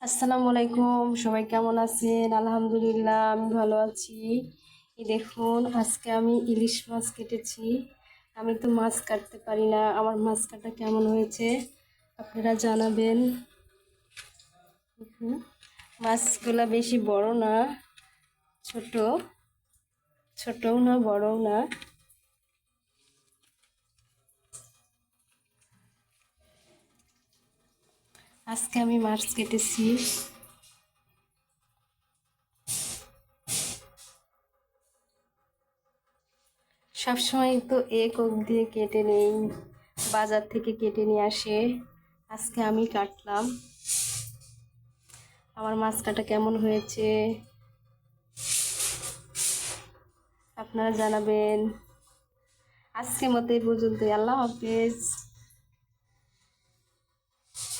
আসসালামু আলাইকুম, সবাই কেমন আছেন? আলহামদুলিল্লাহ, আমি ভালো আছি। এই দেখুন, আজকে আমি ইলিশ মাছ কেটেছি। আমি তো মাছ কাটতে পারি না, আমার মাছ কাটা কেমন হয়েছে আপনারা জানাবেন। হুম, মাছগুলা বেশি বড় না, ছোট, ছোটও না বড়ও না। আজকে আমি মাছ কেটেছি। সবসময় তো কোক দিয়ে কেটে নেই, বাজার থেকে কেটে নিয়ে আসে। আজকে আমি কাটলাম। আমার মাছ কাটা কেমন হয়েছে আপনারা জানাবেন। আজকের মতো এই পর্যন্তই। আল্লাহ হাফেজ।